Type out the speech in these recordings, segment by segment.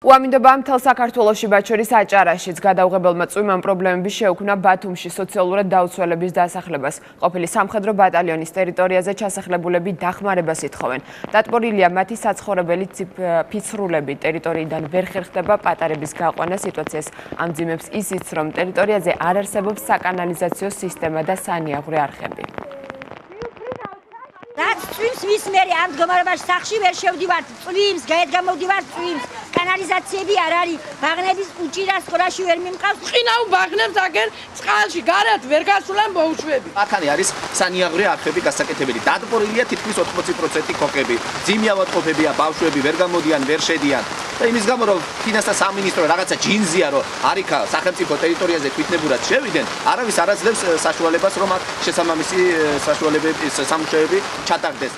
უამინდობამ მთელ საქართველოში მათ შორის აჭარაშიც გადაუღებელმა წვიმამ პრობლემები შეუქმნა ბათუმში სოციალურად დაუცველების დასახლებას. ყოფილი სამხედრო ბატალიონის ტერიტორიაზე ჩასახლებულები დახმარებას ითხოვენ. დატბორილია მათი საცხოვრებელი ფიცრულები, ტერიტორიიდან ვერ ხერხდება პატარების გაყვანა. სიტუაციას ამძიმებს ისიც, რომ ტერიტორიაზე არ არსებობს საკანალიზაციო სისტემა და სანიაღვრე არხები. რაც წვიმს ვის მერე ამ მდგომარეობაში სახლში ვერ შევდივართ, წვიმს, გამოვდივართ წვიმს, კანალიზაციები არ არის, ბაღნების უჭირა სკოლაში ვერ მიმყავს. ყინაო ბაღნებს აგერ წყალში, გარეთ ვერ გასულან ბავშვები. მათანი არის სანიაღვრე არხები გასაკეთებელი. დატბორილია თითქმის 80% ქოხები. ძიმი ავადმყოფებია, ბავშვები ვერ გამოდიან, ვერ შედიან. და იმის გამო რომ ფინანსთა სამინისტრო რაღაცა ჯინზია რომ არიქა სახელმწიფო ტერიტორიაზე თვითნებურად შევიდნენ, არავის არ აძლევს საშუალებას რომ აქ შესაბამისი საშუალებების სამუშაოები ჩატარდეს.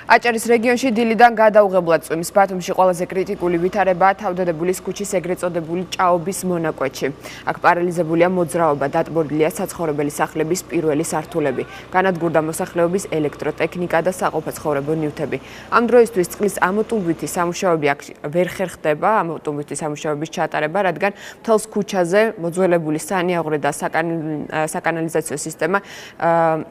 აჭარის რეგიონში დილიდან გადაუღებლად წვიმს. ბათუმში ყველაზე კრიტიკული ვითარებაა თავდადებულის ქუჩის ეგრეთ წოდებული ჭაობის მონაკვეთში. აქ პარალიზებულია მოძრაობა, დატბორილია საცხოვრებელი სახლების პირველი სართულები. განადგურდა მოსახლეობის ელექტროტექნიკა და საყოფაცხოვრებო ნივთები. ამ დროისთვის წყლის ამოტუმბვითი სამუშაოები აქ ვერ ხერხდება, ამოტუმბვითი სამუშაოების ჩატარება, რადგან მთელს ქუჩაზე მოძველებული სანიაღვრე და საკანალიზაციო სისტემა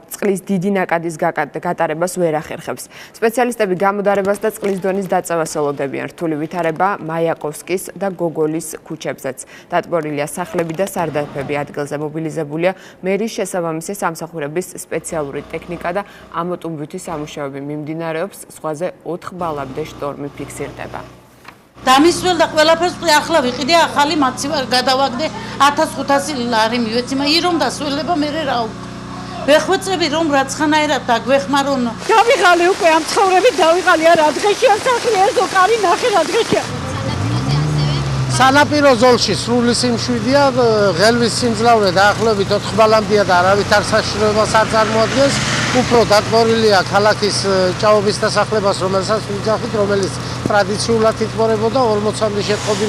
წყლის დიდი ნაკადის გატარებას ვერ ახერხებს. სპეციალისტები გამოდარებას და წყლის დონის დაწევას ელოდებიან. რთული ვითარება მაიაკოვსკის და გოგოლის ქუჩებზეც. დატბორილია სახლები და სარდაფები. ადგილზე მობილიზებულია მერის შესაბამისი სამსახურების სპეციალური ტექნიკა და ამოტუმბვითი სამუშაოები მიმდინარეობს. ზღვაზე 4 ბალაბდე შტორმი ფიქსირდება. დამისველ და ყველაფერს ახლა ვიყიდე, ახალი მაცივარ გადავაგდე 1500 ლარი მივეცი, რომ დასველება მე რა ვეხვეწები რომ რაცხანაერად დაგვეხმარონ. დავიღალე უკვე ამ ცხოვრებით დავიღალე რა დღეშია სახლი ეზო კარი ნახე რა დღეშია. სანაპირო ზოლში სრული სიმშვიდეა, ღელვის სიმძლავრე დაახლოებით 4 ბალამდეა და არავითარ საშიშროებას არ წარმოადგენს. უფრო დატბორილია ქალაქის ჭაობის დასახლებას, რომელსაც ვიძახით, რომელიც ტრადიციულად იტბორებოდა 40-მდე შეტყობილი